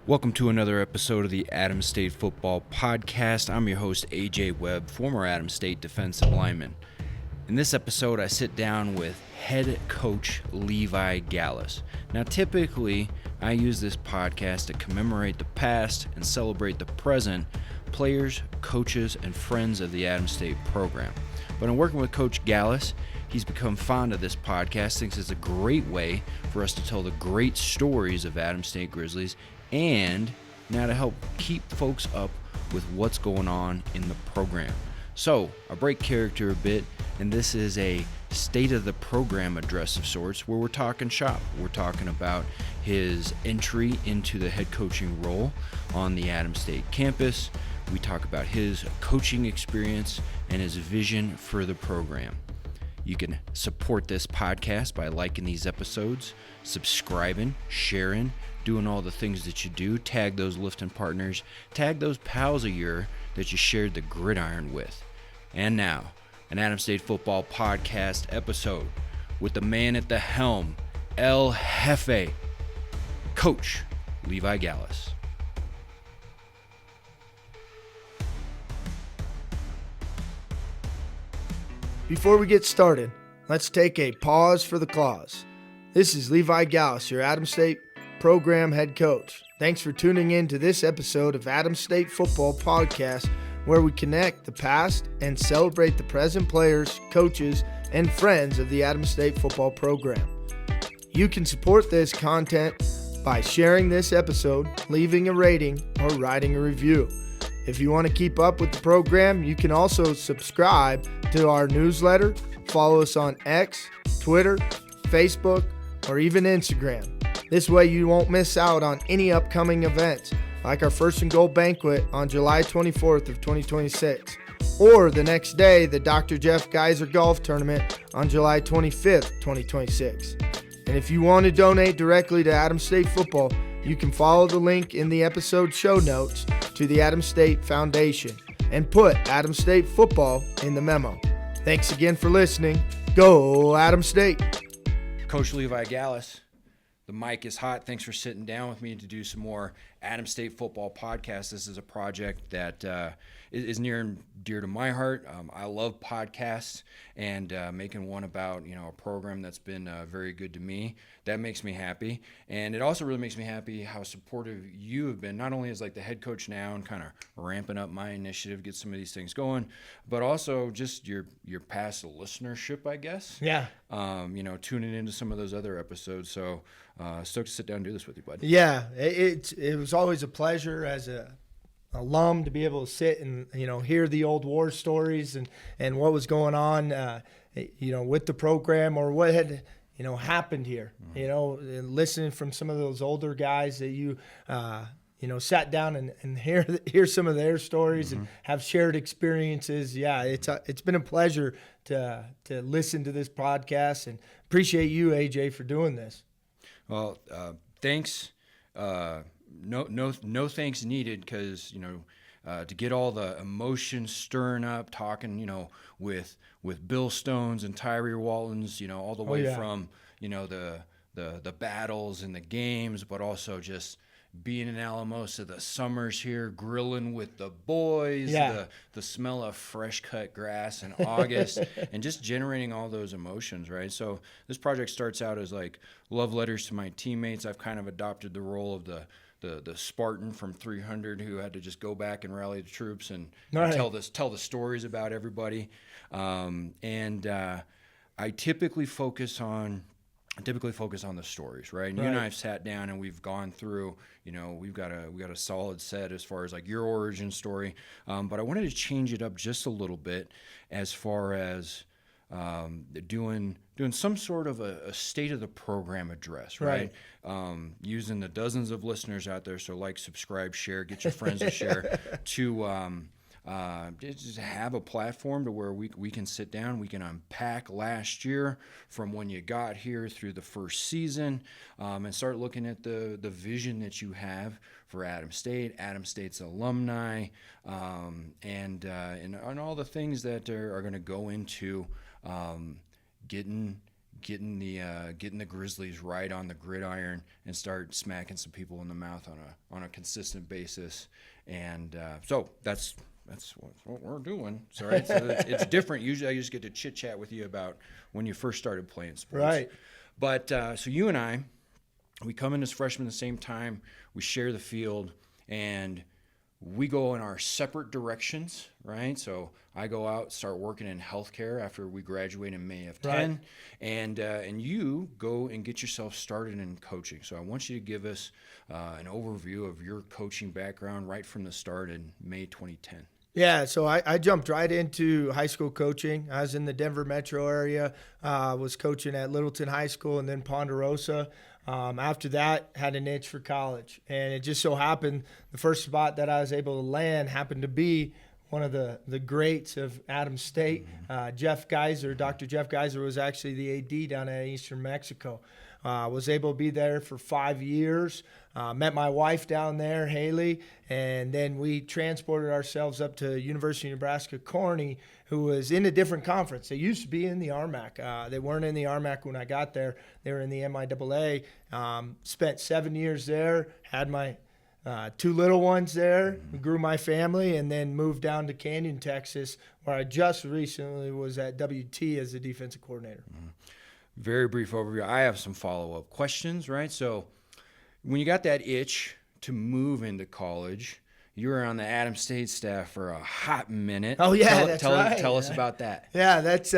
Welcome to another episode of the Adams State Football Podcast. I'm your host, AJ Webb, former Adams State defensive lineman. In this episode, I sit down with head coach Levi Gallas. Now, typically, I use this podcast to commemorate the past and celebrate the present players, coaches, and friends of the Adams State program. But in working with Coach Gallas, he's become fond of this podcast, thinks it's a great way for us to tell the great stories of Adams State Grizzlies and now to help keep folks up with what's going on in the program. So, I break character a bit, and this is a state of the program address of sorts where we're talking shop. We're talking about his entry into the head coaching role on the Adams State campus. We talk about his coaching experience and his vision for the program. You can support this podcast by liking these episodes, subscribing, sharing, doing all the things that you do. Tag those lifting partners. Tag those pals of yours that you shared the gridiron with. And now, an Adams State Football Podcast episode with the man at the helm, El Jefe, Coach Levi Gallas. Before we get started, let's take a pause for the clause. This is Levi Gallas, your Adams State program head coach. Thanks for tuning in to this episode of Adams State Football Podcast, where we connect the past and celebrate the present players, coaches, and friends of the Adams State football program. You can support this content by sharing this episode, leaving a rating, or writing a review. If you want to keep up with the program, you can also subscribe to our newsletter, follow us on X, Twitter, Facebook, or even Instagram. This way you won't miss out on any upcoming events, like our First and Goal Banquet on July 24th of 2026, or the next day, the Dr. Jeff Geyser Golf Tournament on July 25th, 2026. And if you want to donate directly to Adams State Football, you can follow the link in the episode show notes to the Adams State Foundation and put Adams State Football in the memo. Thanks again for listening. Go Adams State! Coach Levi Gallas, the mic is hot. Thanks for sitting down with me to do some more Adams State Football Podcast. This is a project that is near and dear to my heart. I love podcasts, and making one about a program that's been very good to me, that makes me happy. And it also really makes me happy how supportive you have been, not only as like the head coach now and kind of ramping up my initiative, get some of these things going, but also just your past listenership, I guess. Yeah. Tuning into some of those other episodes. So stoked to sit down and do this with you, bud. Yeah, it was always a pleasure as a alum to be able to sit and hear the old war stories and what was going on with the program or what had happened here. And listening from some of those older guys that you sat down and hear some of their stories and have shared experiences. Yeah, it's been a pleasure to listen to this podcast, and appreciate you, AJ, for doing this. Well, thanks. No thanks needed, because to get all the emotion stirring up, talking with Bill Stones and Tyree Waltons, all the way from the battles and the games, but also just being in Alamosa, the summers here, grilling with the boys, the smell of fresh cut grass in August, and just generating all those emotions, right? So this project starts out as like love letters to my teammates. I've kind of adopted the role of the Spartan from 300 who had to just go back and rally the troops and tell the stories about everybody. I typically focus on the stories, right? And you and I have sat down and we've gone through, we've got a solid set as far as like your origin story. But I wanted to change it up just a little bit as far as doing some sort of a state of the program address, right? Using the dozens of listeners out there, so like, subscribe, share, get your friends to share, to just have a platform to where we can sit down, we can unpack last year from when you got here through the first season, and start looking at the vision that you have for Adams State, Adams State's alumni, and all the things that are going to go into getting getting the Grizzlies right on the gridiron and start smacking some people in the mouth on a consistent basis. And so that's what we're doing. So, right? So it's different. Usually I just get to chit chat with you about when you first started playing sports. Right. But so you and I, we come in as freshmen at the same time. We share the field, and we go in our separate directions, right? So I go out, start working in healthcare after we graduate in May of 10, right. And you go and get yourself started in coaching. So I want you to give us an overview of your coaching background right from the start in May 2010. Yeah, so I jumped right into high school coaching. I was in the Denver metro area, was coaching at Littleton High School and then Ponderosa. After that, had an itch for college. And it just so happened the first spot that I was able to land happened to be one of the greats of Adams State. Jeff Geiser, Dr. Jeff Geiser was actually the AD down at Eastern Mexico. Was able to be there for 5 years. Met my wife down there, Haley, and then we transported ourselves up to University of Nebraska Kearney, who was in a different conference. They used to be in the RMAC. They weren't in the RMAC when I got there. They were in the MIAA. Spent 7 years there, had my 2 little ones there, grew my family, and then moved down to Canyon, Texas, where I just recently was at WT as the defensive coordinator. Very brief overview. I have some follow-up questions, right? So when you got that itch to move into college, you were on the Adams State staff for a hot minute. Oh, yeah, that's right. Tell us about that. Yeah, that's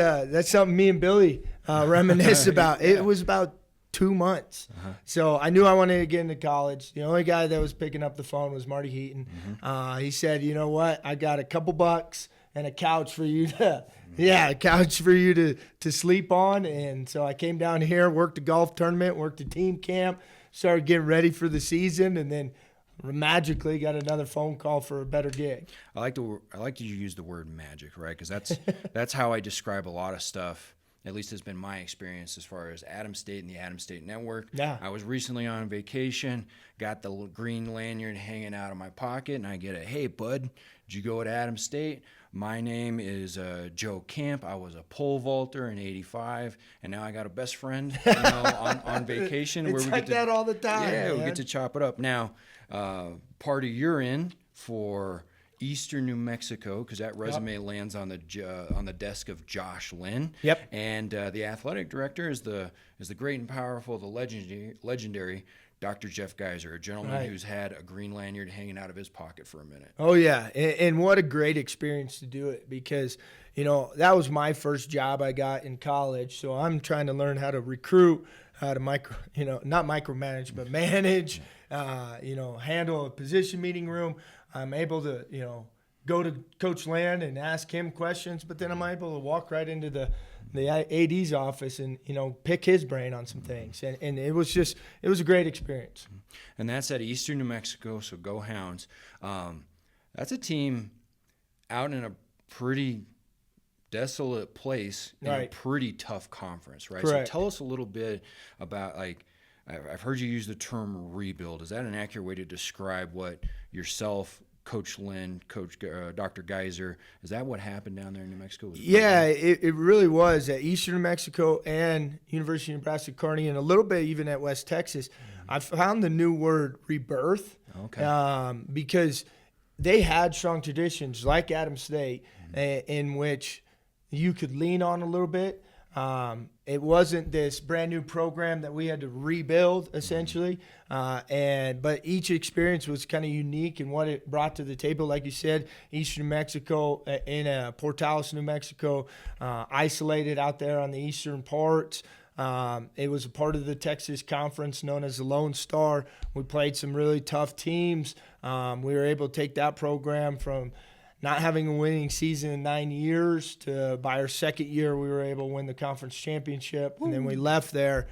something me and Billy reminisce about. Yeah. It was about 2 months. So I knew I wanted to get into college. The only guy that was picking up the phone was Marty Heaton. He said, you know what, I got a couple bucks and a couch for you to sleep on. And so I came down here, worked a golf tournament, worked a team camp, started getting ready for the season, and then magically got another phone call for a better gig. I like to use the word magic, right? Because that's how I describe a lot of stuff. At least has been my experience as far as Adams State and the Adams State Network. Yeah. I was recently on vacation, got the green lanyard hanging out of my pocket, and I get a, hey, bud, did you go to Adams State? My name is Joe Camp. I was a pole vaulter in '85, and now I got a best friend on vacation. It's like that all the time. Yeah, man. We get to chop it up. Now, party you're in for Eastern New Mexico, because that resume lands on the desk of Josh Lynn. Yep. And the athletic director is the great and powerful, the legendary Dr. Jeff Geiser, a gentleman who's had a green lanyard hanging out of his pocket for a minute. Oh, yeah. And what a great experience to do it, because, that was my first job I got in college. So I'm trying to learn how to recruit, how to not micromanage, but manage, handle a position meeting room. I'm able to, go to Coach Land and ask him questions, but then I'm able to walk right into the AD's office and, pick his brain on some things. And it was a great experience. And that's at Eastern New Mexico, so go Hounds. That's a team out in a pretty desolate place in a pretty tough conference, right? Correct. So tell us a little bit about, I've heard you use the term rebuild. Is that an accurate way to describe what yourself, Coach Lynn, Coach Dr. Geiser, is that what happened down there in New Mexico? Yeah, it really was at Eastern New Mexico and University of Nebraska Kearney, and a little bit even at West Texas. I found the new word rebirth, because they had strong traditions like Adams State, in which you could lean on a little bit. It wasn't this brand new program that we had to rebuild essentially. But each experience was kind of unique in what it brought to the table. Like you said, Eastern New Mexico in Portales, New Mexico, isolated out there on the eastern parts. It was a part of the Texas Conference known as the Lone Star. We played some really tough teams. We were able to take that program from not having a winning season in 9 years to by our second year we were able to win the conference championship. And then we left there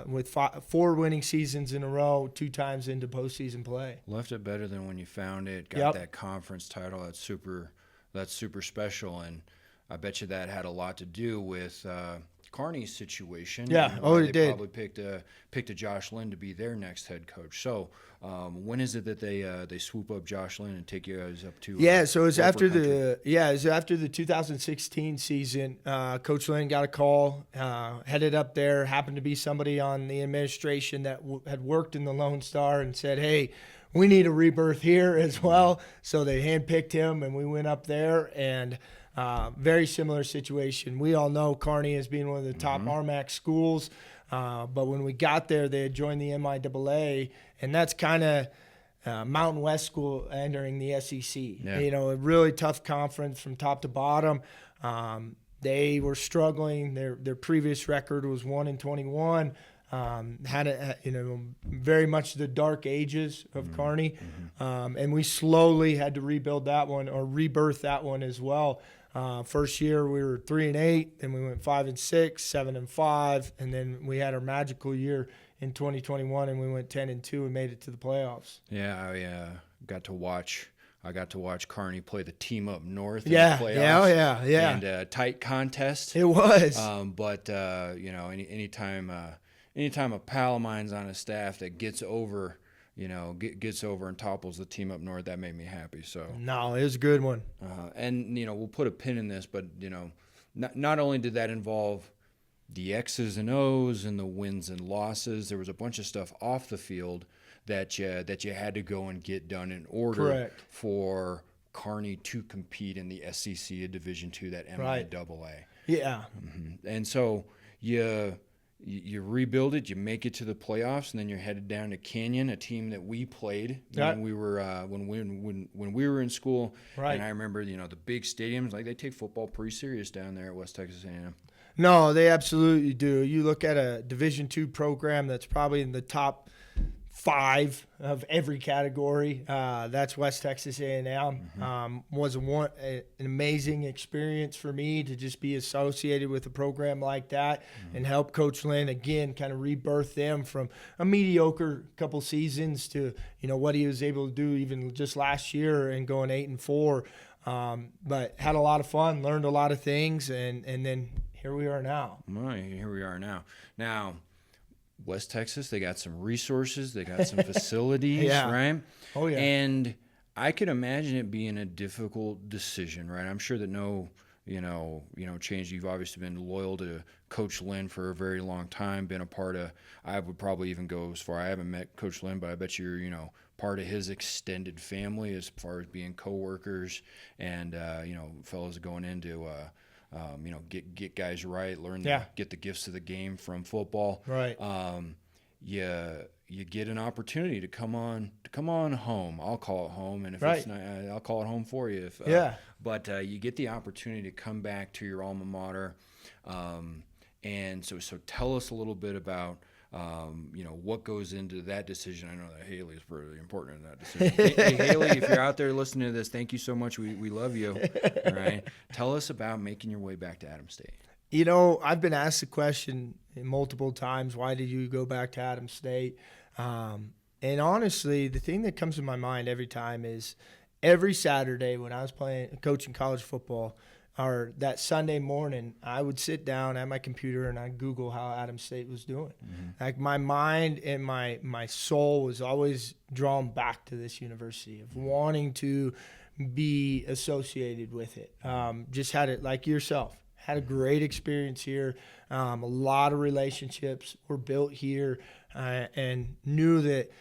with 4 winning seasons in a row, 2 times into postseason play. Left it better than when you found it. Got that conference title. That's super special. And I bet you that had a lot to do with Kearney's situation. Yeah. And Oh, they it did. probably picked a Josh Lynn to be their next head coach. So when is it that they swoop up Josh Lynn and take you guys up to? Yeah, so it's Roper after country? it was after the 2016 season. Coach Lynn got a call, headed up there. Happened to be somebody on the administration that had worked in the Lone Star and said, "Hey, we need a rebirth here as well." So they handpicked him, and we went up there. And very similar situation. We all know Kearney as being one of the top RMAC schools, but when we got there, they had joined the MIAA, and that's kind of Mountain West school entering the SEC. Yeah. A really tough conference from top to bottom. They were struggling. Their previous record was 1-21. Had very much the dark ages of Kearney, and we slowly had to rebuild that one or rebirth that one as well. First year we were 3-8, then we went 5-6, 7-5, and then we had our magical year in 2021, and we went 10-2 and made it to the playoffs. Yeah, I got to watch Kearney play the team up north Yeah, in the playoffs. yeah. And a tight contest. It was. But anytime a pal of mine's on a staff that gets over and topples the team up north, that made me happy. So No, it was a good one. and we'll put a pin in this, but not only did that involve the X's and O's and the wins and losses, there was a bunch of stuff off the field that you had to go and get done in order Correct. for Kearney to compete in the SEC of Division II, that MIAA. Yeah. And so you rebuild it, you make it to the playoffs, and then you're headed down to Canyon, a team that we played when we were when we were in school. Right. And I remember the big stadiums, like they take football pretty serious down there at West Texas A&M. No, they absolutely do. You look at a Division II program that's probably in the top 5 of every category. That's West Texas A&M. Was an amazing experience for me to just be associated with a program like that and help Coach Lynn again kind of rebirth them from a mediocre couple seasons to what he was able to do even just last year and going 8-4. But had a lot of fun, learned a lot of things, and then here we are now. Right, here we are now. Now, West Texas, they got some resources, they got some facilities, Yeah. right? Oh, yeah. And I could imagine it being a difficult decision, right? I'm sure that no change. You've obviously been loyal to Coach Lynn for a very long time, been a part of, I would probably even go as far, I haven't met Coach Lynn, but I bet you're, part of his extended family as far as being coworkers and, fellows going into, get guys right, learn to get the gifts of the game from football. Right. You get an opportunity to come on home. I'll call it home, and if Right. it's not, I'll call it home for you. But you get the opportunity to come back to your alma mater, and so tell us a little bit about what goes into that decision. I know that Haley is pretty important in that decision. Hey, Haley, if you're out there listening to this, thank you so much. We love you. All right. Tell us about making your way back to Adams State. I've been asked the question multiple times, why did you go back to Adams State? And honestly, the thing that comes to my mind every time is every Saturday when I was coaching college football, or that Sunday morning, I would sit down at my computer and I'd Google how Adams State was doing. Like my mind and my soul was always drawn back to this university of wanting to be associated with it. Just had it like yourself. Had a great experience here. A lot of relationships were built here, and knew that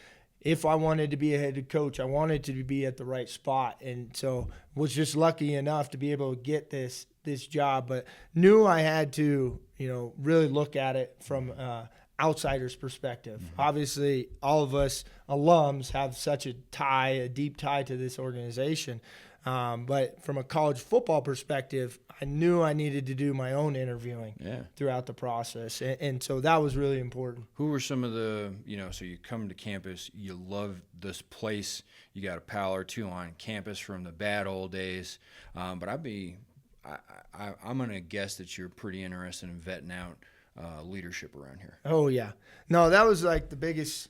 if I wanted to be a head coach, I wanted to be at the right spot. And so was just lucky enough to be able to get this job, but knew I had to, really look at it from outsider's perspective. Obviously, all of us alums have such a deep tie to this organization. But from a college football perspective, I knew I needed to do my own interviewing throughout the process. And so that was really important. Who were some of the, so you come to campus, you love this place, you got a pal or two on campus from the bad old days. But I'm going to guess that you're pretty interested in vetting out leadership around here. Oh, yeah. No, that was like the biggest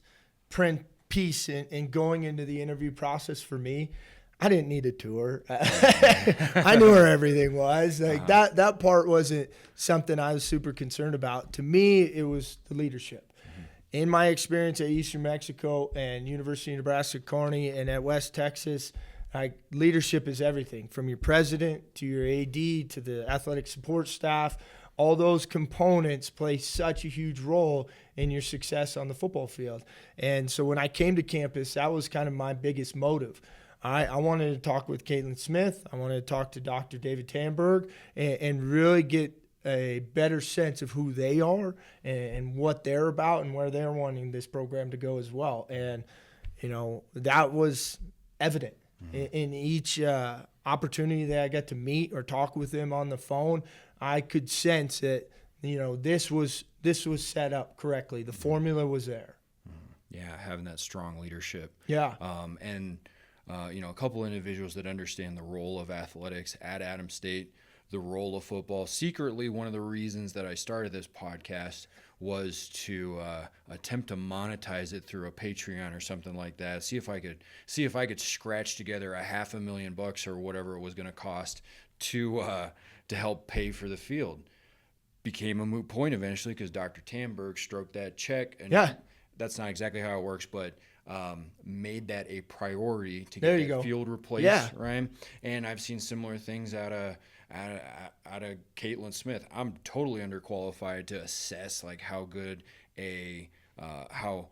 piece in going into the interview process for me. I didn't need a tour. I knew where everything was. Like that part wasn't something I was super concerned about. To me, it was the leadership. In my experience at Eastern Mexico and University of Nebraska Kearney and at West Texas, like, leadership is everything, from your president to your AD to the athletic support staff. All those components play such a huge role in your success on the football field. And so when I came to campus, that was kind of my biggest motive. I wanted to talk with Caitlin Smith. I wanted to talk to Dr. David Tamberg and really get a better sense of who they are and what they're about and where they're wanting this program to go as well. And, that was evident in each opportunity that I got to meet or talk with them on the phone. I could sense that, this was set up correctly. The formula was there. Yeah, having that strong leadership. Yeah. A couple individuals that understand the role of athletics at Adams State, the role of football. Secretly, one of the reasons that I started this podcast was to attempt to monetize it through a Patreon or something like that. See if I could scratch together $500,000 or whatever it was going to cost to help pay for the field. Became a moot point eventually because Dr. Tamberg stroked that check, and that's not exactly how it works, but made that a priority to get that field replaced, right? And I've seen similar things out of Caitlin Smith. I'm totally underqualified to assess like how good how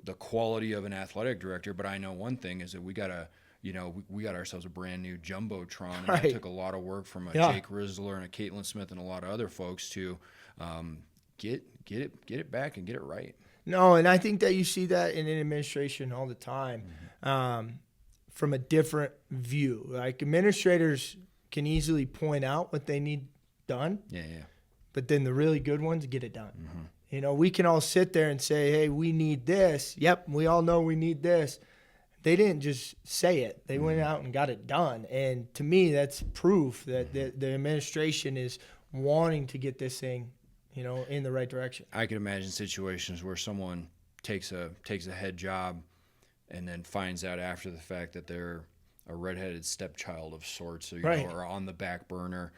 the quality of an athletic director, but I know one thing is that we got ourselves a brand new jumbotron, and that took a lot of work from a Jake Rizzler and a Caitlin Smith and a lot of other folks to get it back and get it right. No, and I think that you see that in an administration all the time, from a different view. Like, administrators can easily point out what they need done. Yeah. But then the really good ones get it done. We can all sit there and say, hey, we need this. Yep, we all know we need this. They didn't just say it. They went out and got it done. And to me, that's proof that the administration is wanting to get this thing, in the right direction. I can imagine situations where someone takes a head job and then finds out after the fact that they're a redheaded stepchild of sorts, or on the back burner,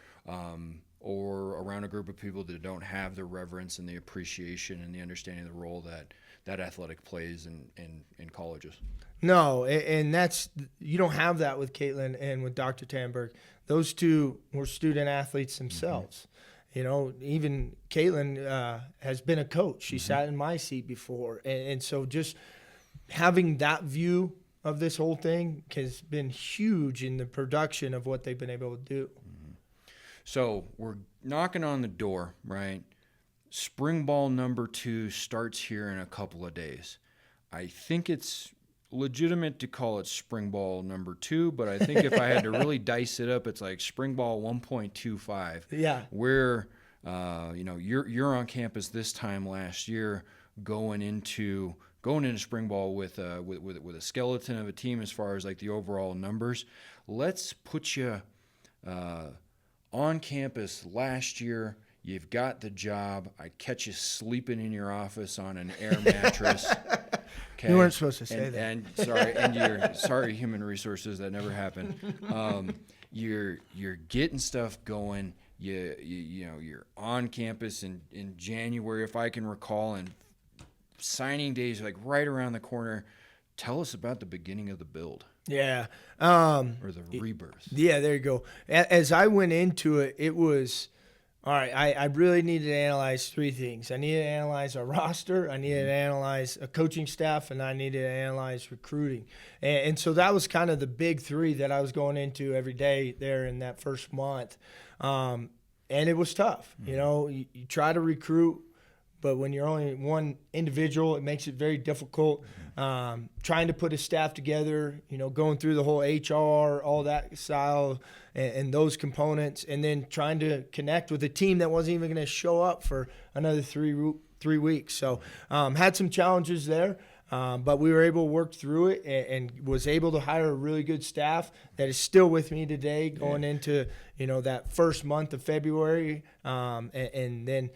or around a group of people that don't have the reverence and the appreciation and the understanding of the role that athletic plays in colleges. No, and you don't have that with Caitlin and with Dr. Tamberg. Those two were student athletes themselves. Even Caitlin has been a coach. She sat in my seat before. And so just having that view of this whole thing has been huge in the production of what they've been able to do. So we're knocking on the door, right? Spring ball number 2 starts here in a couple of days. I think it's legitimate to call it spring ball number 2, but I think if I had to really dice it up, it's like spring ball 1.25. Yeah. Where you're on campus this time last year, going into spring ball with a skeleton of a team as far as like the overall numbers. Let's put you on campus last year. You've got the job. I catch you sleeping in your office on an air mattress. Okay. You weren't supposed to say that. Sorry, human resources, that never happened. You're getting stuff going. You're on campus in January, if I can recall, and signing days like right around the corner. Tell us about the beginning of the build. Yeah. Or the rebirth. Yeah, there you go. As I went into it, it was, all right, I really needed to analyze 3 things. I needed to analyze our roster, I needed to analyze a coaching staff, and I needed to analyze recruiting. And so that was kind of the big 3 that I was going into every day there in that first month. And it was tough. You try to recruit, but when you're only one individual, it makes it very difficult. Trying to put a staff together, going through the whole HR, all that style, and those components, and then trying to connect with a team that wasn't even going to show up for another 3 weeks. So had some challenges there, but we were able to work through it and was able to hire a really good staff that is still with me today going into that first month of February, and then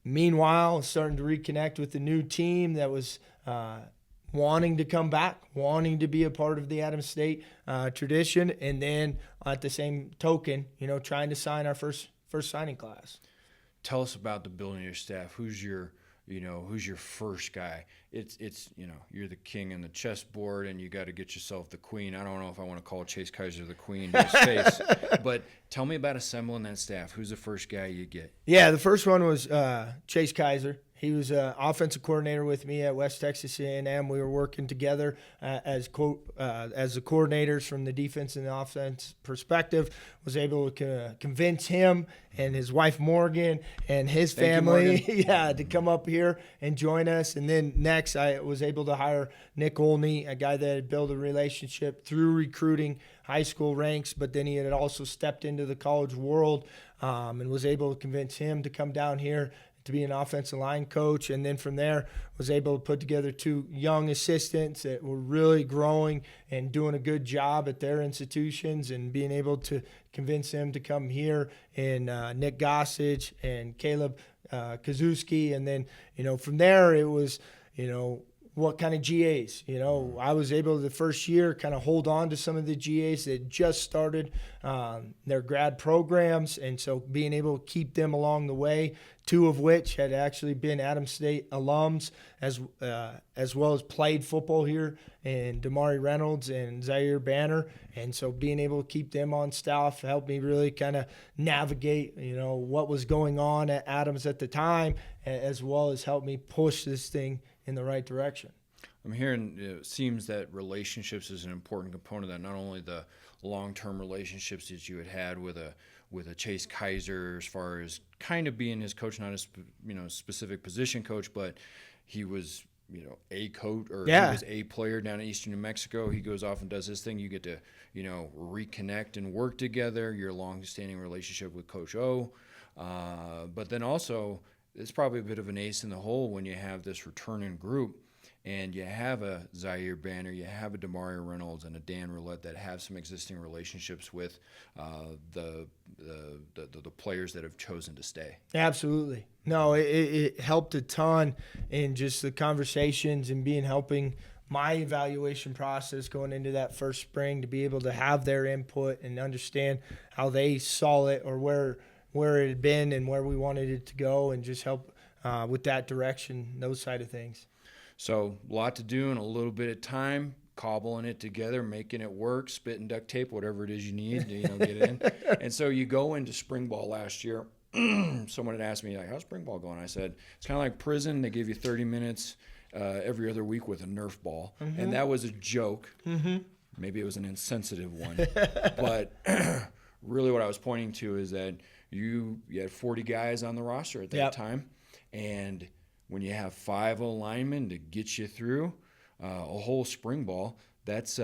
meanwhile, starting to reconnect with the new team that was wanting to come back, wanting to be a part of the Adams State tradition, and then at the same token, trying to sign our first signing class. Tell us about the building of your staff. Who's your first guy? It's you're the king in the chessboard, and you got to get yourself the queen. I don't know if I want to call Chase Kaiser the queen in his face, but tell me about assembling that staff. Who's the first guy you get? Yeah, the first one was Chase Kaiser. He was an offensive coordinator with me at West Texas A&M. We were working together as the coordinators from the defense and the offense perspective. Was able to convince him and his wife Morgan and his family, to come up here and join us. And then next, I was able to hire Nick Olney, a guy that had built a relationship through recruiting high school ranks, but then he had also stepped into the college world and was able to convince him to come down here to be an offensive line coach. And then from there was able to put together 2 young assistants that were really growing and doing a good job at their institutions, and being able to convince them to come here, and Nick Gossage and Caleb Kazuski. And then, from there it was, what kind of GAs? I was able the first year kind of hold on to some of the GAs that just started their grad programs, and so being able to keep them along the way, 2 of which had actually been Adams State alums, as well as played football here, and Damari Reynolds and Zaire Banner. And so being able to keep them on staff helped me really kind of navigate, what was going on at Adams at the time, as well as help me push this thing in the right direction. I'm hearing it seems that relationships is an important component of that, not only the long-term relationships that you had with a Chase Kaiser, as far as kind of being his coach, not a specific position coach, but he was a coach, or he was a player down in Eastern New Mexico. He goes off and does his thing. You get to reconnect and work together. Your long-standing relationship with Coach O, but then also it's probably a bit of an ace in the hole when you have this returning group, and you have a Zaire Banner, you have a Damari Reynolds, and a Dan Roulette that have some existing relationships with the players that have chosen to stay. Absolutely. No, it helped a ton in just the conversations and helping my evaluation process going into that first spring, to be able to have their input and understand how they saw it, or where it had been and where we wanted it to go, and just help with that direction, those side of things. So a lot to do in a little bit of time, cobbling it together, making it work, spit and duct tape, whatever it is you need to get it in. And so you go into spring ball last year. Someone had asked me, how's spring ball going? I said, it's kind of like prison. They give you 30 minutes every other week with a Nerf ball. Mm-hmm. And that was a joke. Mm-hmm. Maybe it was an insensitive one. But really what I was pointing to is that you had 40 guys on the roster at that time, and when you have 5 linemen to get you through a whole spring ball, that's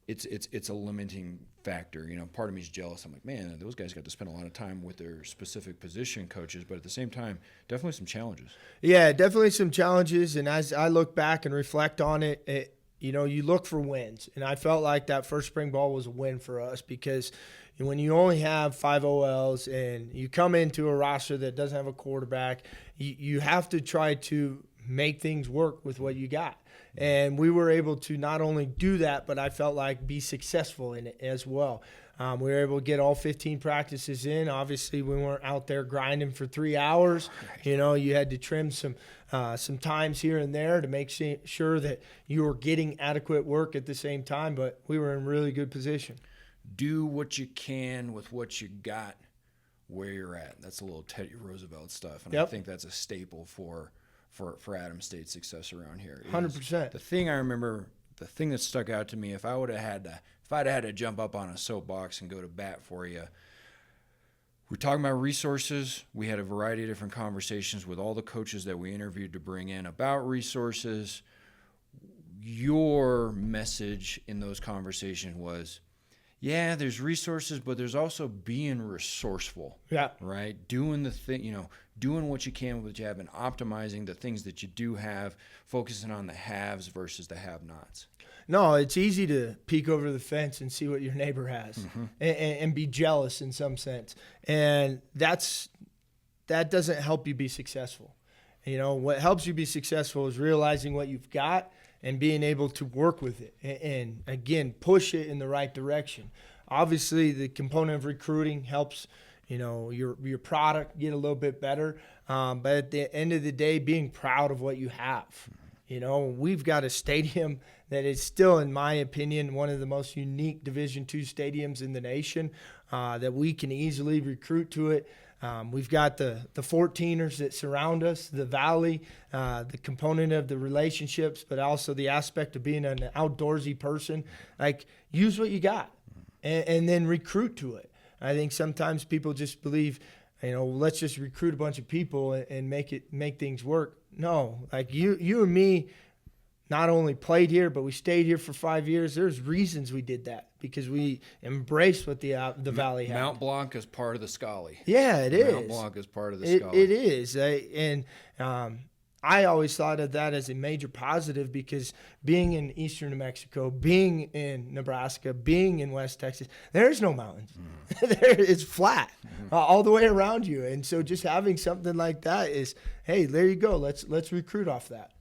it's a limiting factor. Part of me is jealous. I'm like, man, those guys got to spend a lot of time with their specific position coaches, but at the same time, definitely some challenges. Yeah, definitely some challenges. And as I look back and reflect on it, you look for wins, and I felt like that first spring ball was a win for us, because when you only have 5 OLs and you come into a roster that doesn't have a quarterback, you have to try to make things work with what you got. And we were able to not only do that, but I felt like be successful in it as well. We were able to get all 15 practices in. Obviously, we weren't out there grinding for 3 hours. You had to trim some times here and there to make sure that you were getting adequate work at the same time, but we were in really good position. Do what you can with what you got where you're at. That's a little Teddy Roosevelt stuff, and I think that's a staple for Adams State's success around here. 100%. The thing I remember, the thing that stuck out to me, if I'd had to jump up on a soapbox and go to bat for you, we're talking about resources. We had a variety of different conversations with all the coaches that we interviewed to bring in about resources. Your message in those conversations was, yeah, there's resources, but there's also being resourceful. Yeah. Right? Doing the thing, doing what you can with what you have, and optimizing the things that you do have, focusing on the haves versus the have-nots. No, it's easy to peek over the fence and see what your neighbor has, and be jealous in some sense. And that doesn't help you be successful. What helps you be successful is realizing what you've got and being able to work with it and again, push it in the right direction. Obviously, the component of recruiting helps, your product get a little bit better. But at the end of the day, being proud of what you have. We've got a stadium that is still, in my opinion, one of the most unique Division II stadiums in the nation, that we can easily recruit to it. We've got the 14ers that surround us, the Valley, the component of the relationships, but also the aspect of being an outdoorsy person. Like, use what you got and then recruit to it. I think sometimes people just believe, let's just recruit a bunch of people and make things work. No, like you and me not only played here, but we stayed here for 5 years. There's reasons we did that because we embraced what the Valley had. Mount Blanc is part of the Scully. Yeah, it is. Mount Blanc is part of the Scully. It is. I always thought of that as a major positive because being in eastern New Mexico, being in Nebraska, being in West Texas, there's no mountains. It's flat all the way around you. And so just having something like that is, hey, there you go. Let's recruit off that.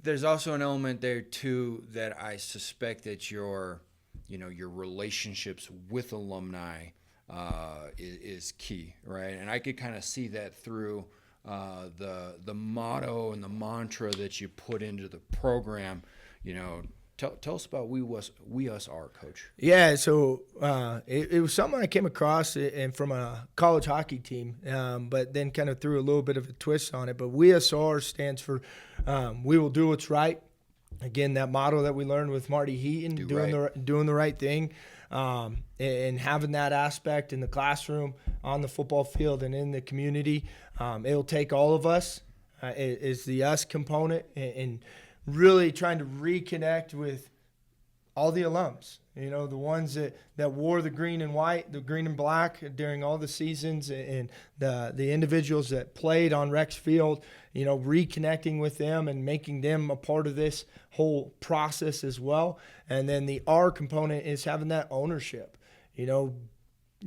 There's also an element there too that I suspect that your relationships with alumni is key, right? And I could kind of see that through the motto and the mantra that you put into the program. Tell us about we us are, Coach. Yeah, so it was something I came across and from a college hockey team, but then kind of threw a little bit of a twist on it. But we us are stands for we will do what's right. Again, that motto that we learned with Marty Heaton, doing the right thing, and having that aspect in the classroom, on the football field, and in the community. It'll take all of us, is the us component, and really trying to reconnect with all the alums, the ones that wore the green and white, the green and black during all the seasons, and the individuals that played on Rex Field, reconnecting with them and making them a part of this whole process as well. And then the R component is having that ownership,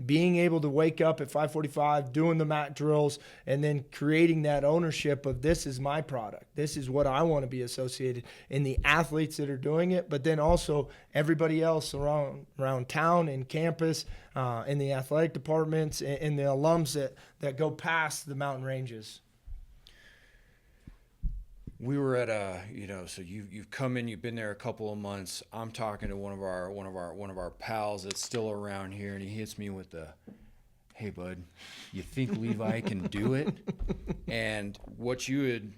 being able to wake up at 5:45, doing the mat drills, and then creating that ownership of this is my product. This is what I want to be associated in the athletes that are doing it, but then also everybody else around town and campus, in the athletic departments, and the alums that go past the mountain ranges. We were at so you've come in, you've been there a couple of months. I'm talking to one of our pals that's still around here, and he hits me with the, "Hey bud, you think Levi can do it?" And what you had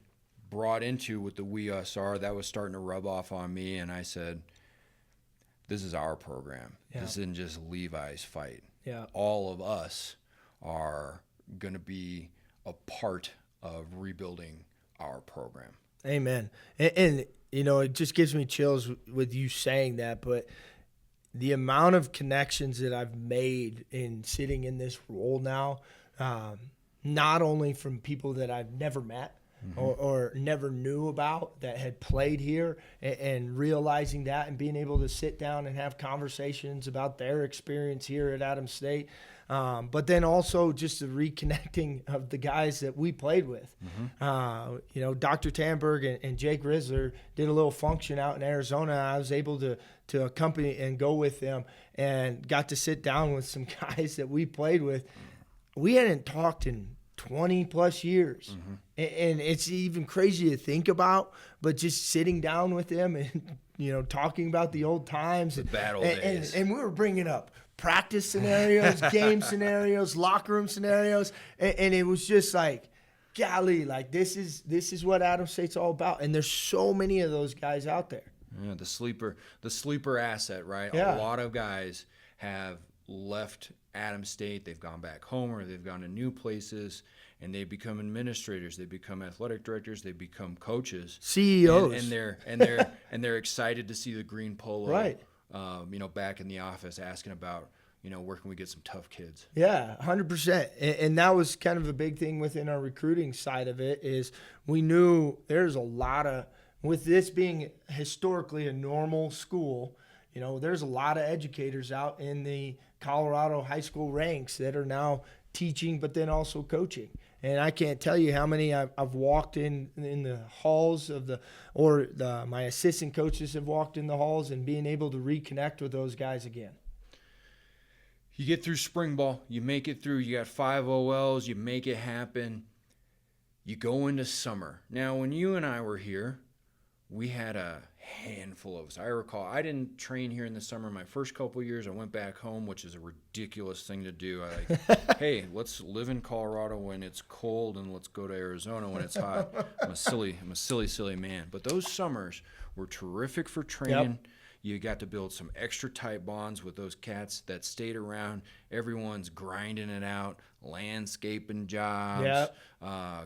brought into with the We Us Are, that was starting to rub off on me, and I said, "This is our program. Yeah. This isn't just Levi's fight. Yeah, all of us are going to be a part of rebuilding our program." Amen. And it just gives me chills with you saying that, but the amount of connections that I've made in sitting in this role now, not only from people that I've never met or never knew about that had played here, and realizing that and being able to sit down and have conversations about their experience here at Adams State. But then also just the reconnecting of the guys that we played with. Dr. Tamberg and Jake Risler did a little function out in Arizona. I was able to accompany and go with them and got to sit down with some guys that we played with. We hadn't talked in 20 plus years. And it's even crazy to think about, but just sitting down with them and, talking about the old times. The battle days. And we were bringing up practice scenarios, game scenarios, locker room scenarios. And it was just like, golly, like this is what Adams State's all about. And there's so many of those guys out there. Yeah, the sleeper asset, right? Yeah. A lot of guys have left Adams State. They've gone back home or they've gone to new places, and they become administrators. They become athletic directors. They become coaches, CEOs, and they're excited to see the green polo, right? Back in the office, asking about, where can we get some tough kids? Yeah, 100%. And that was kind of a big thing within our recruiting side of it, is we knew there's a lot of, with this being historically a normal school, there's a lot of educators out in the Colorado high school ranks that are now teaching, but then also coaching. And I can't tell you how many I've walked in the halls of my assistant coaches have walked in the halls, and being able to reconnect with those guys again. You get through spring ball, you make it through, you got 5 OLs, you make it happen. You go into summer. Now, when you and I were here, we had a handful of us. I recall I didn't train here in the summer. My first couple of years, I went back home, which is a ridiculous thing to do. Hey, let's live in Colorado when it's cold, and let's go to Arizona when it's hot. I'm a silly man. But those summers were terrific for training. Yep. You got to build some extra tight bonds with those cats that stayed around. Everyone's grinding it out, landscaping jobs, yep.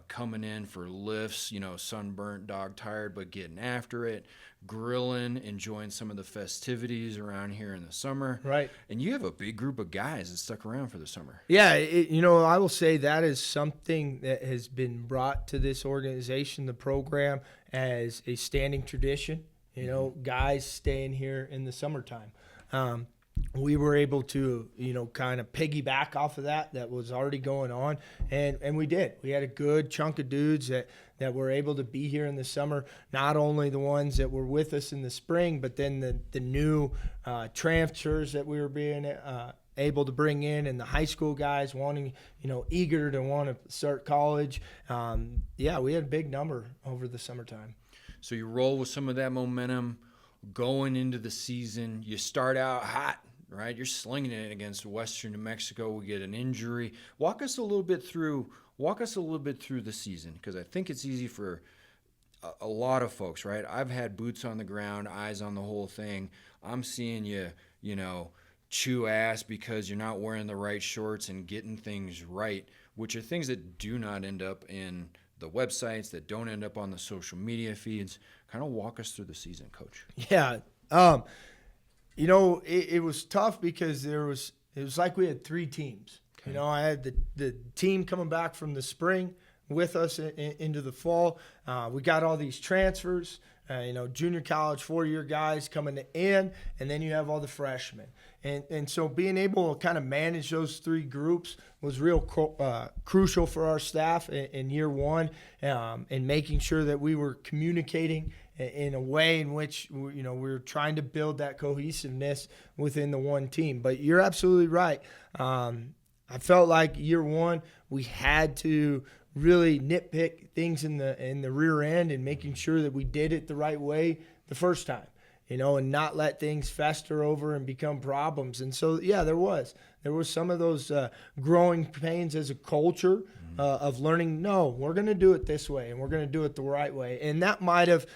Coming in for lifts, sunburnt, dog-tired, but getting after it, grilling, enjoying some of the festivities around here in the summer. Right. And you have a big group of guys that stuck around for the summer. Yeah, I will say that is something that has been brought to this organization, the program, as a standing tradition. Guys staying here in the summertime. We were able to, kind of piggyback off of that was already going on. And we did. We had a good chunk of dudes that were able to be here in the summer, not only the ones that were with us in the spring, but then the new transfers that we were being able to bring in, and the high school guys wanting, eager to want to start college. We had a big number over the summertime. So you roll with some of that momentum going into the season. You start out hot, right? You're slinging it against Western New Mexico. We get an injury. Walk us a little bit through the season, because I think it's easy for a lot of folks, right? I've had boots on the ground, eyes on the whole thing. I'm seeing you, chew ass because you're not wearing the right shorts and getting things right, which are things that do not end up in the websites, that don't end up on the social media feeds. Kind of walk us through the season, Coach. Yeah. It was tough because it was like we had 3 teams. Okay. I had the team coming back from the spring with us into the fall. We got all these transfers, junior college 4-year guys coming in, and then you have all the freshmen. And so being able to kind of manage those 3 groups was real crucial for our staff in year one, and making sure that we were communicating in a way in which we were trying to build that cohesiveness within the one team. But you're absolutely right. I felt like year one we had to really nitpick things in the rear end, and making sure that we did it the right way the first time, and not let things fester over and become problems. And so, there was some of those growing pains as a culture of learning, no, we're going to do it this way, and we're going to do it the right way. And that might have,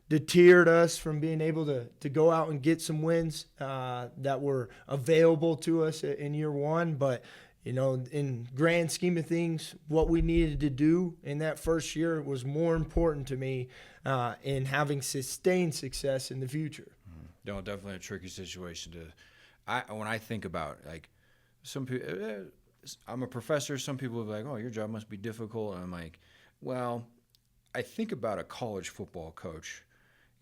deterred us from being able to go out and get some wins that were available to us in year one. But in grand scheme of things, what we needed to do in that first year was more important to me in having sustained success in the future. No, definitely a tricky situation when I think about, like, some people, I'm a professor, some people are like, oh, your job must be difficult. And I'm like, well, I think about a college football coach.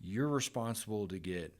You're responsible to get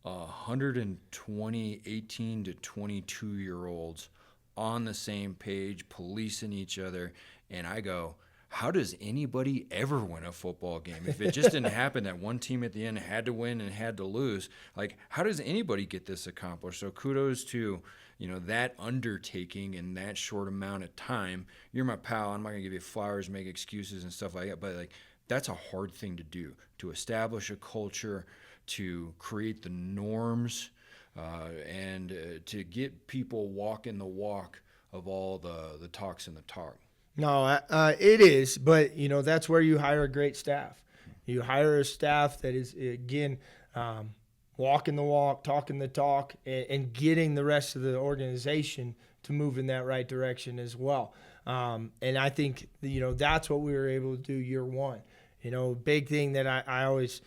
120 18 to 22-year-olds on the same page, policing each other. And I go, how does anybody ever win a football game? If it just didn't happen that one team at the end had to win and had to lose, like, how does anybody get this accomplished? So kudos to, that undertaking in that short amount of time. You're my pal. I'm not going to give you flowers, make excuses and stuff like that. But, like, that's a hard thing to do, to establish a culture, to create the norms, and to get people walking the walk of all the talks and the talk. No, it is, but that's where you hire a great staff. You hire a staff that is, again, walking the walk, talking the talk, and getting the rest of the organization to move in that right direction as well. And I think that's what we were able to do year one. Big thing that I always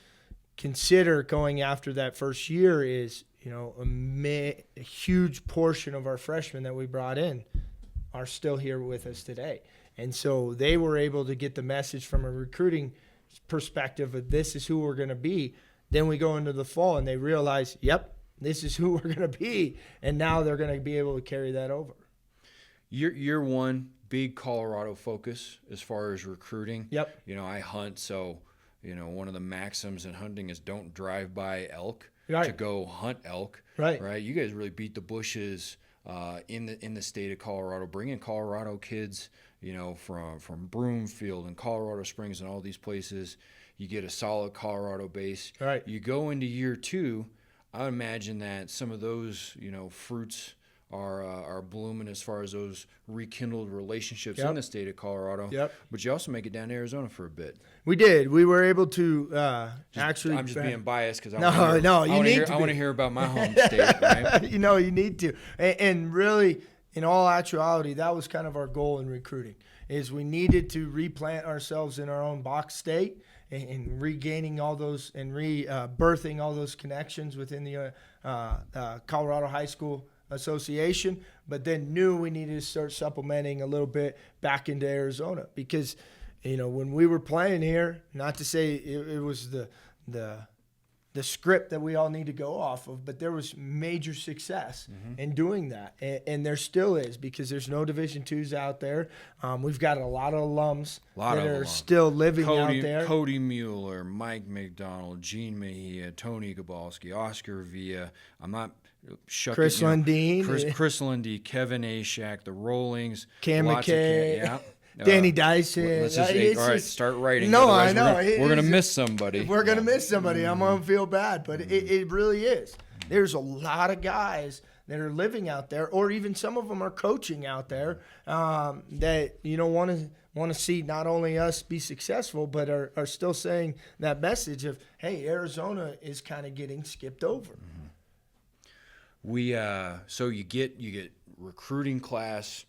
consider going after that first year is a huge portion of our freshmen that we brought in are still here with us today. And so they were able to get the message from a recruiting perspective of this is who we're going to be. Then we go into the fall and they realize, yep, this is who we're going to be. And now they're going to be able to carry that over. Year one, big Colorado focus as far as recruiting. Yep. I hunt, so one of the maxims in hunting is don't drive by elk Right. to go hunt elk. Right. You guys really beat the bushes in the state of Colorado, bringing Colorado kids, from Broomfield and Colorado Springs and all these places. You get a solid Colorado base. Right. You go into year two, I would imagine that some of those, fruits are blooming as far as those rekindled relationships in the state of Colorado. Yep. But you also make it down to Arizona for a bit. We did. We were able to actually. I'm just being biased because I want to hear about my home state. Right? You need to. And really, in all actuality, that was kind of our goal in recruiting. Is we needed to replant ourselves in our own box state and regaining all those and rebirthing all those connections within the Colorado High School Association, but then knew we needed to start supplementing a little bit back into Arizona because, when we were playing here, not to say it was the script that we all need to go off of, but there was major success in doing that, and there still is because there's no Division IIs out there. We've got a lot of alums that are still living out there. Cody Mueller, Mike McDonald, Gene Mejia, Tony Gabalski, Oscar Villa. I'm not shucking. Chris Lundeen. Chris Lundeen, Kevin Ashak, the Rollings. Cam McKay. Danny Dyson. Let's just, all right, start writing. No, I know. We're going to miss somebody. We're going to miss somebody. I'm going to feel bad, but it really is. There's a lot of guys that are living out there, or even some of them are coaching out there that want to see not only us be successful, but are still saying that message of, hey, Arizona is kind of getting skipped over. So you get recruiting class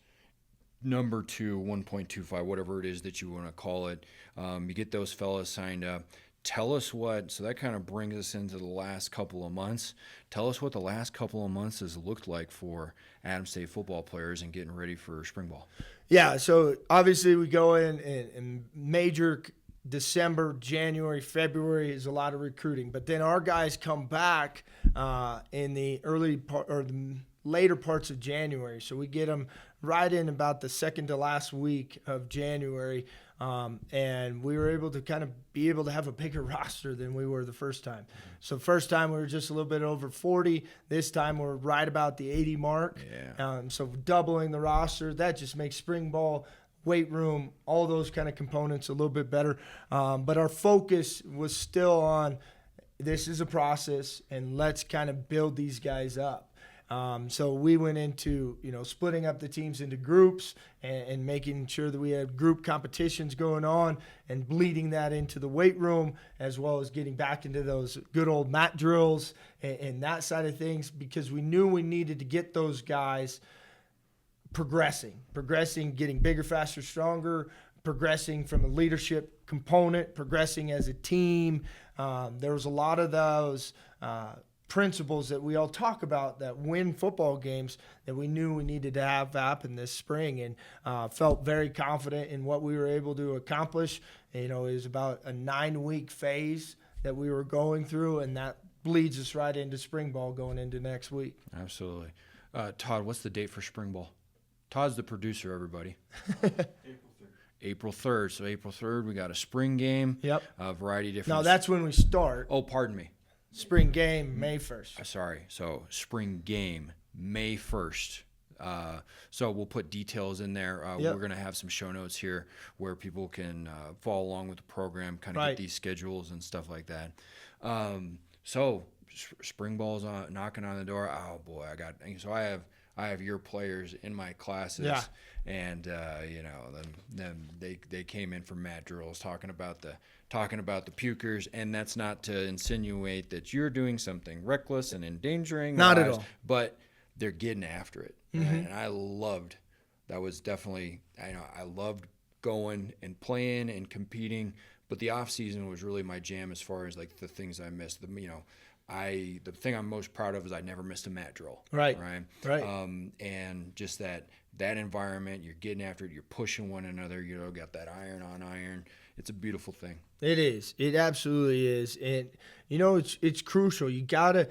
number 2, 1.25, whatever it is that you want to call it. You get those fellas signed up. Tell us so that kind of brings us into the last couple of months. Tell us what the last couple of months has looked like for Adams State football players and getting ready for spring ball. Yeah, so obviously we go in major December, January, February is a lot of recruiting. But then our guys come back in the early part or the later parts of January. So we get them right in about the second to last week of January. And we were able to kind of be able to have a bigger roster than we were the first time. So first time we were just a little bit over 40. This time we're right about the 80 mark. Yeah. So doubling the roster, that just makes spring ball, weight room, all those kind of components a little bit better. But our focus was still on this is a process and let's kind of build these guys up. So we went into, splitting up the teams into groups and making sure that we had group competitions going on and bleeding that into the weight room, as well as getting back into those good old mat drills and that side of things, because we knew we needed to get those guys progressing, getting bigger, faster, stronger, progressing from a leadership component, progressing as a team. There was a lot of those principles that we all talk about that win football games that we knew we needed to have happen this spring, and felt very confident in what we were able to accomplish. It was about a 9-week phase that we were going through, and that bleeds us right into spring ball going into next week. Absolutely. Todd, what's the date for spring ball? Todd's the producer, everybody. April 3rd. So April 3rd, we got a spring game. Yep. A variety of different. No, that's when we start. Oh, pardon me. Spring game, May 1st. Sorry. So spring game, May 1st. So we'll put details in there. Yep. We're going to have some show notes here where people can follow along with the program, kind of get these schedules and stuff like that. So spring ball's knocking on the door. Oh boy, I have your players in my classes, and then they came in for mat drills talking about the pukers, and that's not to insinuate that you're doing something reckless and endangering not lives, at all, but they're getting after it, and I loved that. Was definitely I loved going and playing and competing, but the off season was really my jam as far as like the things I missed. The thing I'm most proud of is I never missed a mat drill. Right. And just that environment, you're getting after it, you're pushing one another, got that iron on iron. It's a beautiful thing. It is. It absolutely is. And, it's crucial. You got to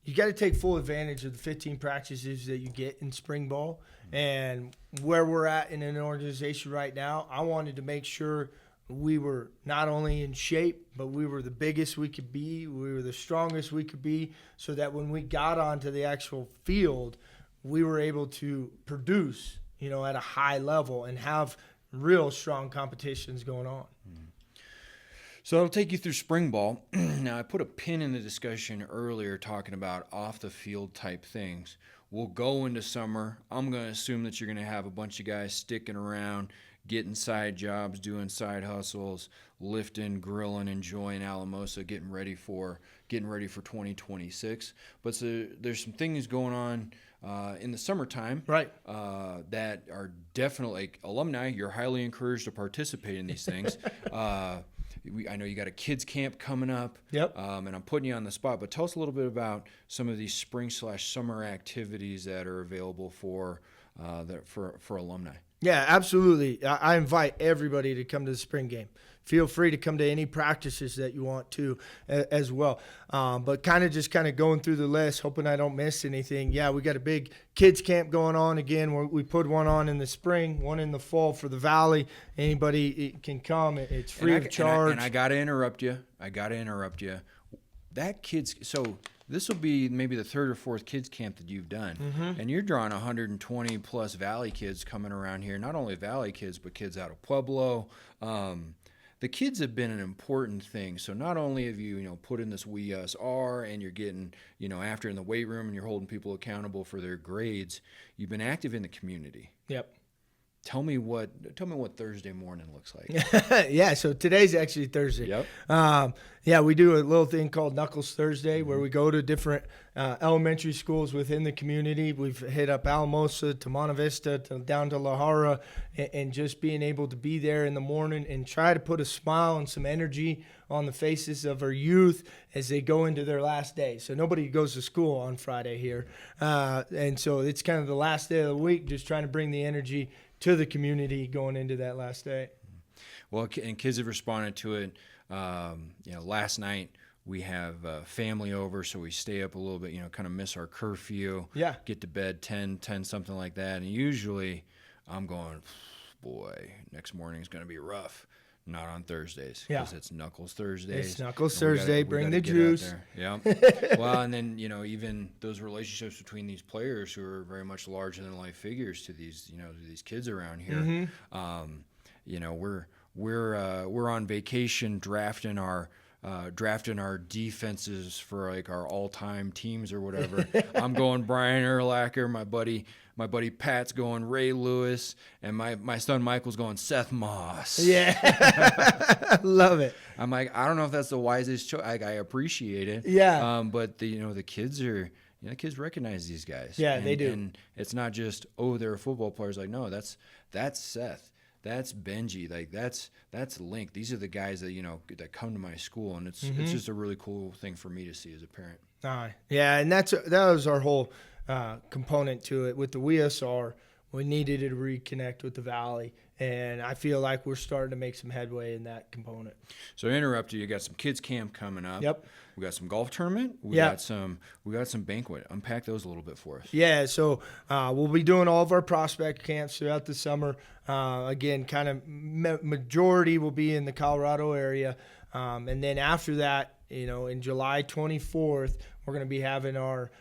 you got to take full advantage of the 15 practices that you get in spring ball. And where we're at in an organization right now, I wanted to make sure we were not only in shape, but we were the biggest we could be, we were the strongest we could be, so that when we got onto the actual field, we were able to produce, at a high level and have real strong competitions going on. So I'll take you through spring ball. Now, I put a pin in the discussion earlier talking about off-the-field type things. We'll go into summer. I'm going to assume that you're going to have a bunch of guys sticking around, getting side jobs, doing side hustles, lifting, grilling, enjoying Alamosa, getting ready for 2026. But there's some things going on in the summertime, right? That are definitely, like, alumni. You're highly encouraged to participate in these things. I know you got a kids camp coming up. Yep. And I'm putting you on the spot, but tell us a little bit about some of these spring/summer activities that are available for alumni. Yeah, absolutely. I invite everybody to come to the spring game. Feel free to come to any practices that you want to as well. But kind of going through the list, hoping I don't miss anything. Yeah, we got a big kids camp going on again. We put one on in the spring, one in the fall for the Valley. Anybody can come. It's free of charge. And I got to interrupt you. That kids – so – this will be maybe the third or fourth kids camp that you've done. Mm-hmm. And you're drawing 120 plus Valley kids coming around here, not only Valley kids, but kids out of Pueblo. The kids have been an important thing. So not only have you, put in this We Us Are, and you're getting, after in the weight room and you're holding people accountable for their grades, you've been active in the community. Yep. Tell me what Thursday morning looks like. Yeah, so today's actually Thursday. Yep. We do a little thing called Knuckles Thursday, where we go to different elementary schools within the community. We've hit up Alamosa to Monte Vista down to La Jara, and just being able to be there in the morning and try to put a smile and some energy on the faces of our youth as they go into their last day. So nobody goes to school on Friday here. And so it's kind of the last day of the week, just trying to bring the energy to the community going into that last day. Well, and kids have responded to it. Last night we have family over, so we stay up a little bit, kind of miss our curfew. Yeah. Get to bed 10, something like that. And usually I'm going, boy, next morning is going to be rough. Not on Thursdays, because it's Knuckles Thursdays. It's Knuckles Thursday. Bring the juice. Yeah. Well, and then even those relationships between these players who are very much larger than life figures to these to these kids around here. Mm-hmm. We're on vacation drafting our defenses for like our all-time teams or whatever. I'm going Brian Urlacher, my buddy Pat's going Ray Lewis, and my son Michael's going Seth Moss. Yeah. Love it. I'm like, I don't know if that's the wisest choice. I appreciate it. Yeah. But the kids are, kids recognize these guys. Yeah, they do. And it's not just, they're football players. Like, no, that's Seth. That's Benji. Like that's Link. These are the guys that that come to my school, and it's just a really cool thing for me to see as a parent. Yeah, and that was our whole component to it with the WSR. We needed to reconnect with the Valley, and I feel like we're starting to make some headway in that component. So I interrupt you. You got some kids camp coming up. Yep. We got some golf tournament. We got some banquet. Unpack those a little bit for us. Yeah. So we'll be doing all of our prospect camps throughout the summer. Again, kind of majority will be in the Colorado area, and then after that, in July 24th, we're going to be having our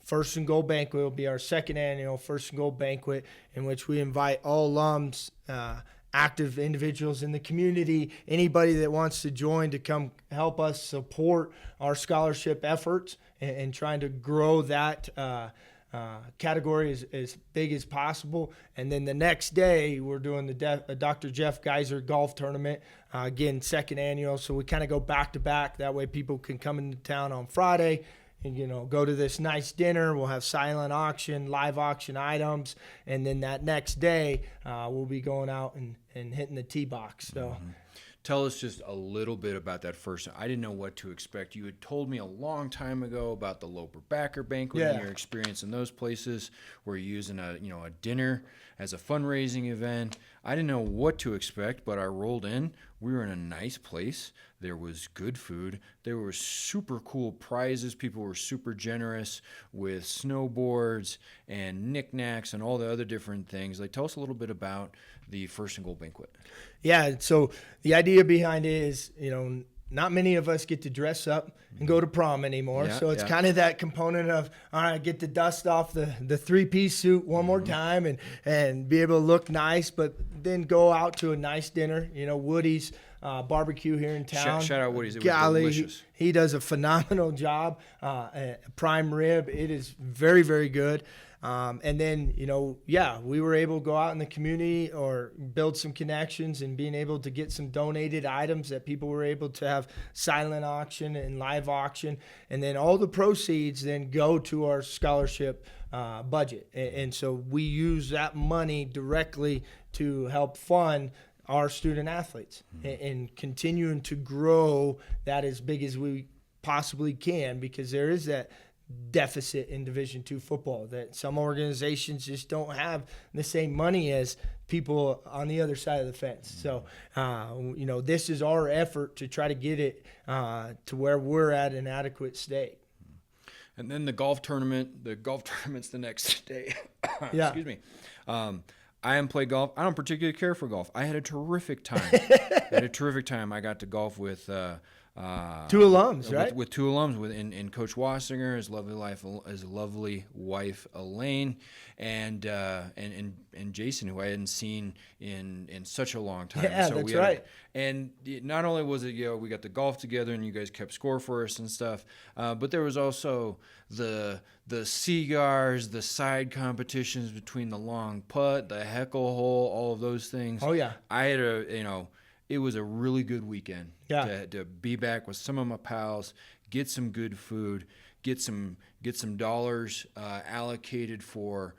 First and Goal Banquet. Will be our second annual First and Goal Banquet, in which we invite all alums, active individuals in the community, anybody that wants to join to come help us support our scholarship efforts and trying to grow that category as big as possible. And then the next day, we're doing the Dr. Jeff Geiser Golf Tournament, again, second annual. So we kind of go back to back. That way people can come into town on Friday and, go to this nice dinner. We'll have silent auction, live auction items. And then that next day, we'll be going out and hitting the tee box. So. Mm-hmm. Tell us just a little bit about that first. I didn't know what to expect. You had told me a long time ago about the Loper Backer banquet and your experience in those places where you're using a dinner as a fundraising event. I didn't know what to expect, but I rolled in. We were in a nice place. There was good food. There were super cool prizes. People were super generous with snowboards and knickknacks and all the other different things. Like, tell us a little bit about the First and Goal banquet. Yeah, so the idea behind it is, not many of us get to dress up and go to prom anymore. Yeah, so it's kind of that component of, all right, get the dust off the three-piece suit one more time and be able to look nice, but then go out to a nice dinner. Woody's barbecue here in town. Shout out Woody's. It was delicious. He does a phenomenal job. Prime rib. It is very, very good. And then, we were able to go out in the community or build some connections and being able to get some donated items that people were able to have silent auction and live auction. And then all the proceeds then go to our scholarship budget. And so we use that money directly to help fund our student athletes and continuing to grow that as big as we possibly can, because there is that deficit in Division II football that some organizations just don't have the same money as people on the other side of the fence. So, this is our effort to try to get it to where we're at an adequate state. And then the golf tournament's the next day. Yeah. Excuse me. I haven't played golf. I don't particularly care for golf. I had a terrific time. I got to golf with two alums, right? With two alums, in Coach Wassinger, his lovely wife Elaine, and Jason, who I hadn't seen in such a long time. Yeah, that's right. And not only was it, we got the golf together and you guys kept score for us and stuff, but there was also the cigars, the side competitions between the long putt, the heckle hole, all of those things. Oh yeah. I had it was a really good weekend to be back with some of my pals, get some good food, get some dollars allocated for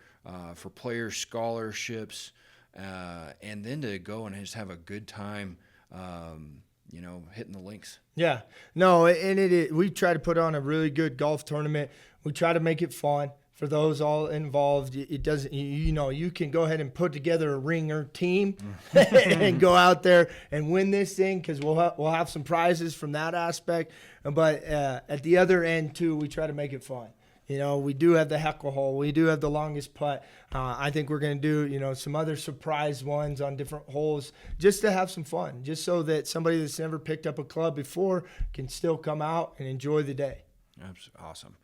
player scholarships, and then to go and just have a good time, hitting the links. Yeah, no, and we try to put on a really good golf tournament. We try to make it fun for those all involved. It doesn't, you can go ahead and put together a ringer team and go out there and win this thing, because we'll have some prizes from that aspect. But at the other end too, we try to make it fun. We do have the heckle hole. We do have the longest putt. I think we're going to do, some other surprise ones on different holes just to have some fun, just so that somebody that's never picked up a club before can still come out and enjoy the day. That's awesome.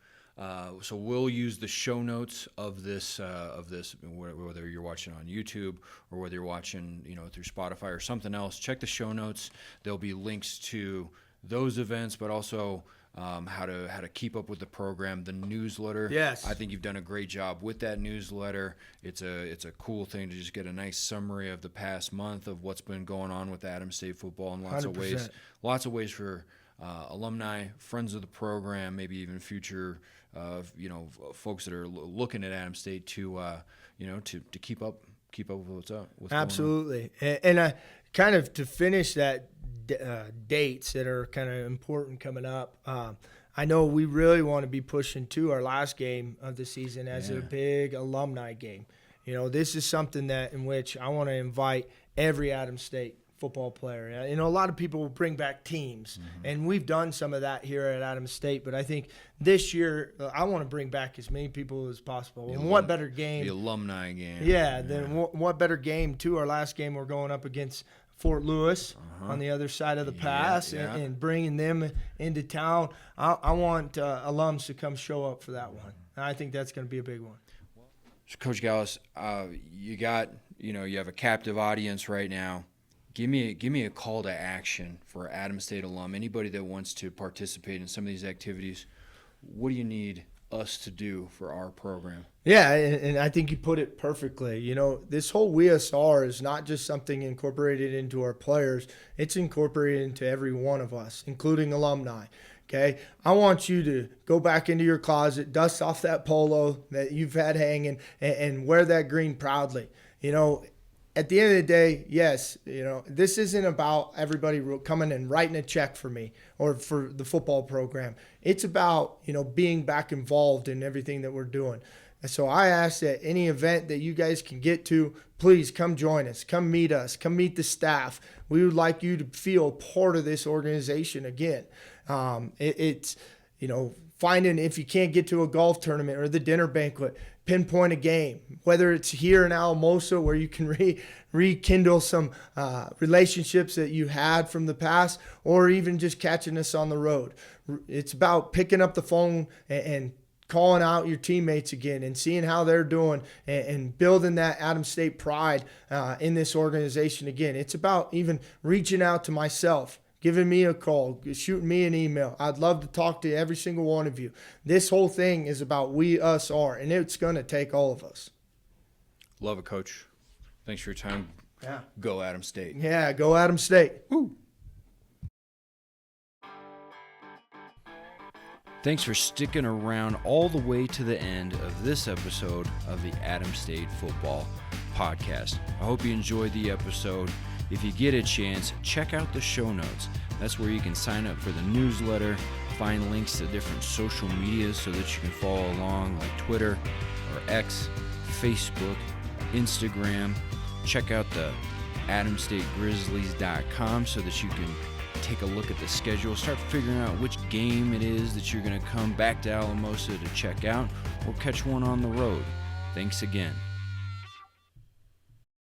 So we'll use the show notes of this, whether you're watching on YouTube or whether you're watching, through Spotify or something else. Check the show notes. There'll be links to those events, but also how to keep up with the program, the newsletter. Yes, I think you've done a great job with that newsletter. It's a cool thing to just get a nice summary of the past month of what's been going on with Adams State football in lots 100%. of ways for alumni, friends of the program, maybe even future folks that are looking at Adams State to keep up with what's up. Absolutely. And kind of to finish that dates that are kind of important coming up. I know we really want to be pushing to our last game of the season as a big alumni game. This is something in which I want to invite every Adams State football player. A lot of people will bring back teams, and we've done some of that here at Adams State, but I think this year I want to bring back as many people as possible. And what better game? The alumni game. Yeah, then what better game, too? Our last game, we're going up against Fort Lewis on the other side of the pass and bringing them into town. I want alums to come show up for that one. And I think that's going to be a big one. So Coach Gallas, you have a captive audience right now. Give me a call to action for Adams State alum, anybody that wants to participate in some of these activities. What do you need us to do for our program? Yeah, and I think you put it perfectly. This whole WSR is not just something incorporated into our players. It's incorporated into every one of us, including alumni. Okay, I want you to go back into your closet, dust off that polo that you've had hanging, and wear that green proudly. At the end of the day, yes, this isn't about everybody coming and writing a check for me or for the football program. It's about, being back involved in everything that we're doing. So I ask that any event that you guys can get to, please come join us, come meet us, come meet the staff. We would like you to feel part of this organization again. It's finding, if you can't get to a golf tournament or the dinner banquet, pinpoint a game, whether it's here in Alamosa where you can rekindle some relationships that you had from the past, or even just catching us on the road. It's about picking up the phone and calling out your teammates again and seeing how they're doing and building that Adams State pride in this organization again. It's about even reaching out to myself, giving me a call, shooting me an email. I'd love to talk to every single one of you. This whole thing is about we, us, are, and it's going to take all of us. Love it, Coach. Thanks for your time. Yeah. Go Adams State. Yeah, go Adams State. Woo. Thanks for sticking around all the way to the end of this episode of the Adams State Football Podcast. I hope you enjoyed the episode. If you get a chance, check out the show notes. That's where you can sign up for the newsletter, find links to different social media so that you can follow along, like Twitter or X, Facebook, Instagram. Check out the AdamStateGrizzlies.com so that you can take a look at the schedule, start figuring out which game it is that you're going to come back to Alamosa to check out or catch one on the road. Thanks again.